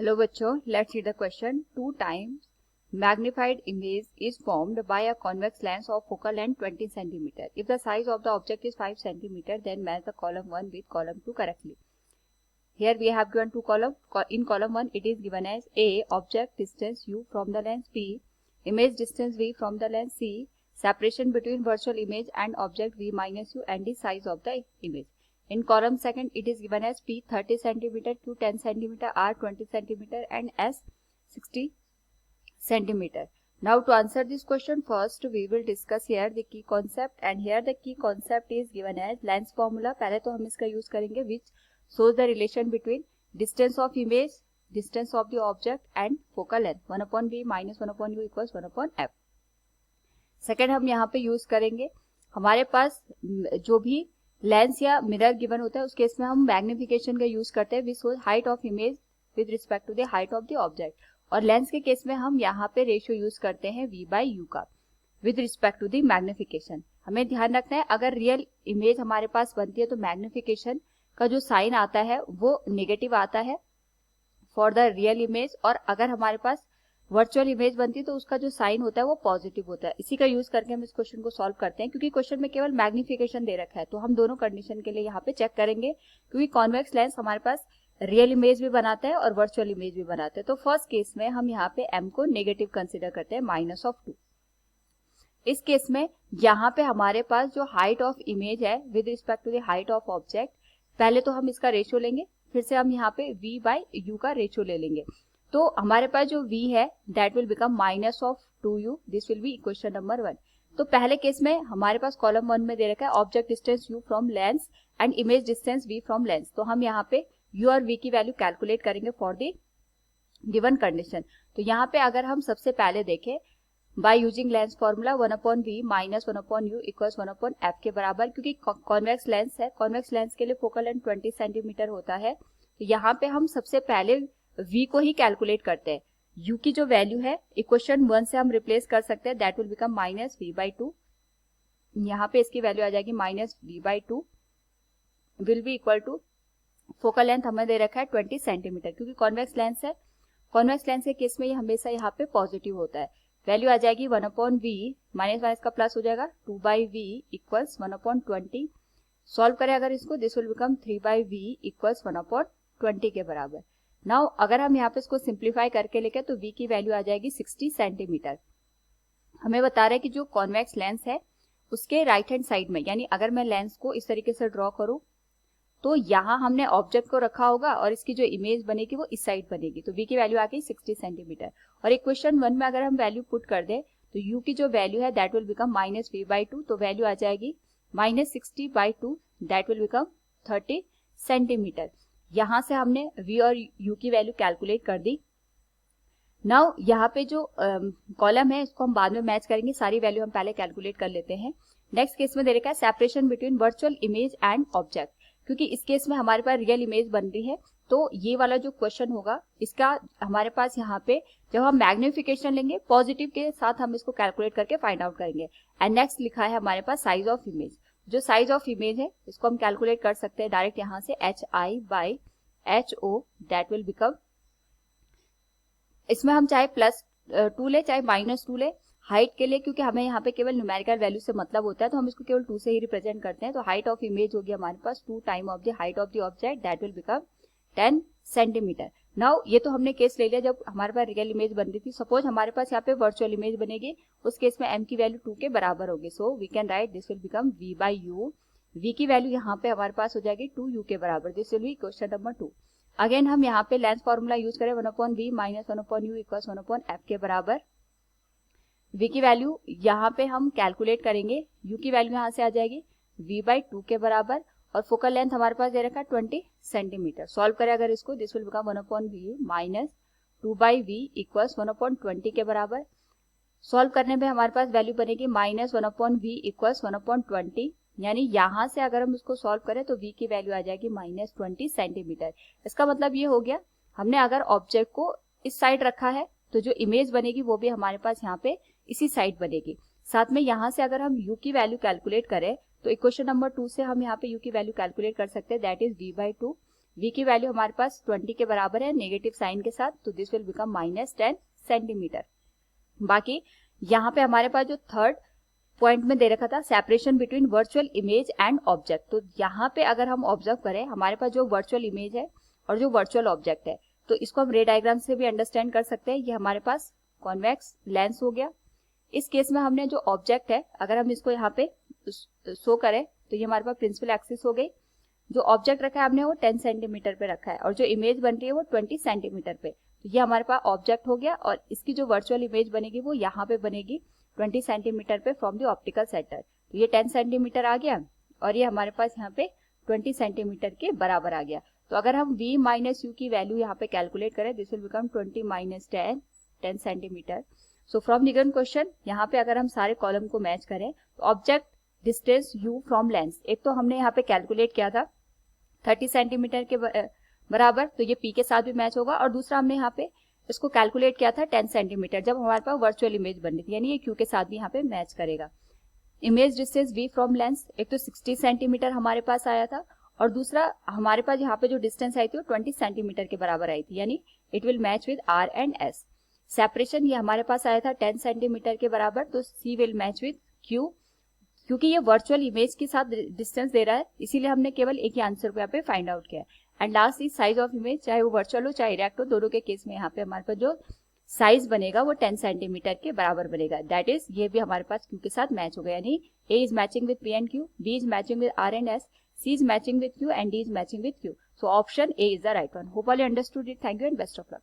Hello बच्चों, let's see the question. 2 times magnified image is formed by a convex lens of focal length 20 cm. If the size of the object is 5 cm, then match the column 1 with column 2 correctly. Here we have given two columns. In column 1 it is given as A, object distance u from the lens, B, image distance v from the lens, C, separation between virtual image and object v minus u, and the size of the image. In column second it is given as P 30 cm, Q 10 cm, R 20 cm and S 60 cm. Now to answer this question, first we will discuss here the key concept, and here the key concept is given as lens formula. पहले तो हम इसका use करेंगे which shows the relation between distance of image, distance of the object and focal length. 1 upon v minus 1 upon u equals 1 upon f. Second हम यहाँ पे use करेंगे, हमारे पास जो भी लेंस या मिरर गिवन होता है उस केस में हम मैग्निफिकेशन का यूज करते हैं which shows height of image with respect to the height of the object, और लेंस के केस में हम यहाँ पे रेशियो यूज करते हैं v बाई यू का with respect to the magnification. हमें ध्यान रखना है अगर रियल इमेज हमारे पास बनती है तो मैग्निफिकेशन का जो साइन आता है वो नेगेटिव आता है फॉर द रियल इमेज, और अगर हमारे पास वर्चुअल इमेज बनती है तो उसका जो साइन होता है वो पॉजिटिव होता है. इसी का यूज करके हम इस क्वेश्चन को सॉल्व करते हैं. क्योंकि क्वेश्चन में केवल मैग्निफिकेशन दे रखा है तो हम दोनों कंडीशन के लिए यहाँ पे चेक करेंगे, क्योंकि कॉन्वेक्स लेंस हमारे पास रियल इमेज भी बनाता है और वर्चुअल इमेज भी बनाते हैं. तो फर्स्ट केस में हम यहाँ पे m को नेगेटिव कंसिडर करते हैं -2. इस केस में यहाँ पे हमारे पास जो हाइट ऑफ इमेज है with respect to the height of object, पहले तो हम इसका रेशियो लेंगे, फिर से हम यहाँ पे v बाई यू का रेशियो ले लेंगे. तो हमारे पास जो v है that will become -2u. This will B equation number 1. तो पहले केस में हमारे पास कॉलम 1 में दे रखा है object distance u from lens and image distance v from lens. तो हम यहाँ पे u और v की वैल्यू कैलकुलेट करेंगे फॉर द गिवन कंडीशन. तो यहाँ पे अगर हम सबसे पहले देखें by using lens formula 1 upon v minus 1 upon u equals 1 upon f के बराबर, क्योंकि कॉन्वेक्स लेंस है, कॉन्वेक्स लेंस के लिए फोकल लेंथ 20 सेंटीमीटर होता है. तो यहाँ पे हम सबसे पहले v को ही कैलकुलेट करते हैं. u की जो वैल्यू है इक्वेशन 1 से हम रिप्लेस कर सकते हैं, दैट विल बिकम -v/2. यहाँ पे इसकी वैल्यू आ जाएगी -v/2 will be equal to, focal length हमें दे रखा है 20 सेंटीमीटर, क्योंकि कॉन्वेक्स लेंस है. कॉन्वेक्स लेंस के केस में ये हमेशा यहाँ पे पॉजिटिव होता है. वैल्यू आ जाएगी 1 अपॉन v, माइनस माइनस का प्लस हो जाएगा 2/v इक्वल्स 1 अपॉन 20. सॉल्व करें अगर इसको, this will become 3/v equals 1 upon 20 के बराबर. नाउ अगर हम यहाँ पे इसको सिंप्लीफाई करके लेके तो v की वैल्यू आ जाएगी 60 सेंटीमीटर. हमें बता रहा है कि जो कॉन्वेक्स लेंस है उसके राइट हैंड साइड में, यानी अगर मैं लेंस को इस तरीके से ड्रॉ करूं तो यहाँ हमने ऑब्जेक्ट को रखा होगा और इसकी जो इमेज बनेगी वो इस साइड बनेगी. तो v की वैल्यू आ गई 60 सेंटीमीटर, और इक्वेशन 1 में अगर हम वैल्यू पुट कर दें तो u की जो वैल्यू है दैट विल बिकम -v/2. तो वैल्यू आ जाएगी -60/2, दैट विल बिकम 30 सेंटीमीटर. यहाँ से हमने v और u की वैल्यू कैलकुलेट कर दी. नाउ यहाँ पे जो कॉलम है इसको हम बाद में मैच करेंगे, सारी वैल्यू हम पहले कैलकुलेट कर लेते हैं. नेक्स्ट केस में दे रखा है separation between virtual image and object, क्योंकि इस केस में हमारे पास रियल इमेज बन रही है. तो ये वाला जो क्वेश्चन होगा इसका हमारे पास यहाँ पे जब हम मैग्निफिकेशन लेंगे पॉजिटिव के साथ हम इसको कैलकुलेट करके फाइंड आउट करेंगे. एंड नेक्स्ट लिखा है हमारे पास साइज ऑफ इमेज. जो साइज ऑफ इमेज है इसको हम कैलकुलेट कर सकते हैं डायरेक्ट यहाँ से hi/ho, दैट विल बिकम, इसमें हम चाहे +2 ले चाहे -2 ले हाइट के लिए, क्योंकि हमें यहाँ पे केवल न्यूमेरिकल वैल्यू से मतलब होता है तो हम इसको केवल 2 से ही रिप्रेजेंट करते हैं. तो हाइट ऑफ इमेज होगी हमारे पास 2 time of the height of the object, that will become 10 centimetre. Now ये तो हमने केस ले लिया जब हमारे पास रियल इमेज बन रही थी. सपोज हमारे पास यहाँ पे वर्चुअल इमेज बनेगी, उस केस में m की वैल्यू 2 के बराबर होगी. So we can write this will become v/u. v की वैल्यू यहाँ पे हमारे पास हो जाएगी 2u के बराबर. This will be question number 2. Again हम यहाँ पे लेंस फॉर्मूला यूज करें 1 upon v minus 1 upon u equals 1 upon f के बराबर. v की वैल्यू यहाँ पे हम कैलकुलेट करेंगे, u की वैल्यू यहाँ से आ जाएगी v/2 के बराबर, और फोकल लेंथ हमारे पास दे रखा है 20 सेंटीमीटर. सॉल्व करें अगर इसको, this will become 1 upon v minus 2/v equals 1 upon 20 के बराबर. सॉल्व करने में हमारे पास वैल्यू बनेगी -1 अपॉन v इक्वल्स 1 अपॉन 20, यानी यहाँ से अगर हम इसको सॉल्व करें तो v की वैल्यू आ जाएगी -20 सेंटीमीटर. इसका मतलब ये हो गया हमने अगर ऑब्जेक्ट को इस साइड रखा है तो जो इमेज बनेगी वो भी हमारे पास यहाँ पे इसी साइड बनेगी. साथ में यहाँ से अगर हम u की वैल्यू कैलकुलेट करें तो इक्वेशन नंबर 2 से हम यहाँ पे u की वैल्यू कैलकुलेट कर सकते हैं, दैट इज v/2. v की वैल्यू हमारे पास 20 के बराबर है नेगेटिव साइन के साथ, तो दिस विल बिकम -10 सेंटीमीटर। बाकी यहाँ पे हमारे पास जो थर्ड पॉइंट में दे रखा था separation between virtual image and object, तो यहाँ पे अगर हम ऑब्जर्व करें हमारे पास जो वर्चुअल इमेज है और जो वर्चुअल ऑब्जेक्ट है, तो इसको हम रे डायग्राम से भी अंडरस्टैंड कर सकते हैं। ये हमारे पास कॉन्वेक्स लेंस हो गया। इस केस में हमने जो ऑब्जेक्ट है अगर हम इसको यहाँ पे शो करें तो ये हमारे पास प्रिंसिपल एक्सिस हो गई। जो ऑब्जेक्ट रखा है हमने वो 10 सेंटीमीटर पे रखा है और जो इमेज बन रही है वो 20 सेंटीमीटर पे, तो ये हमारे पास ऑब्जेक्ट हो गया और इसकी जो वर्चुअल इमेज बनेगी वो यहाँ पे बनेगी 20 सेंटीमीटर पे फ्रॉम द ऑप्टिकल सेंटर। तो ये 10 सेंटीमीटर आ गया और ये हमारे पास यहाँ पे 20 सेंटीमीटर के बराबर आ गया। तो अगर हम v माइनस यू की वैल्यू यहाँ पे कैलकुलेट करें this will become 20 minus 10 centimetre. So from given question यहाँ पे अगर हम सारे कॉलम को मैच करें तो object distance u from lens, एक तो हमने यहाँ पे कैलकुलेट किया था 30 सेंटीमीटर के बराबर, तो ये p के साथ भी मैच होगा, और दूसरा हमने यहाँ पे इसको कैलकुलेट किया था 10 सेंटीमीटर जब हमारे पास वर्चुअल इमेज बन रही थी, यानी ये q के साथ भी यहाँ पे मैच करेगा। Image distance v from lens एक तो 60 सेंटीमीटर हमारे पास आया था और दूसरा हमारे पास यहाँ पे जो डिस्टेंस आई थी वो 20 सेंटीमीटर के बराबर आई थी, यानी it will match with r and s। Separation ये हमारे पास आया था 10 सेंटीमीटर के बराबर, तो c will match with q। क्योंकि ये वर्चुअल इमेज के साथ डिस्टेंस दे रहा है इसीलिए हमने केवल एक ही आंसर को यहाँ पे फाइंड आउट किया है। And last is size of image, चाहे वो वर्चुअल हो चाहे इरेक्ट हो, दोनों के केस में यहाँ पे हमारे पास जो साइज बनेगा वो 10 सेंटीमीटर के बराबर बनेगा। दैट इज ये भी हमारे पास q के साथ मैच हो गया, यानी a is matching with p and q, b is matching with r and s, c is matching with q and d is matching with q। So option a is the right one. Hope all you understood it. Thank you and best of luck.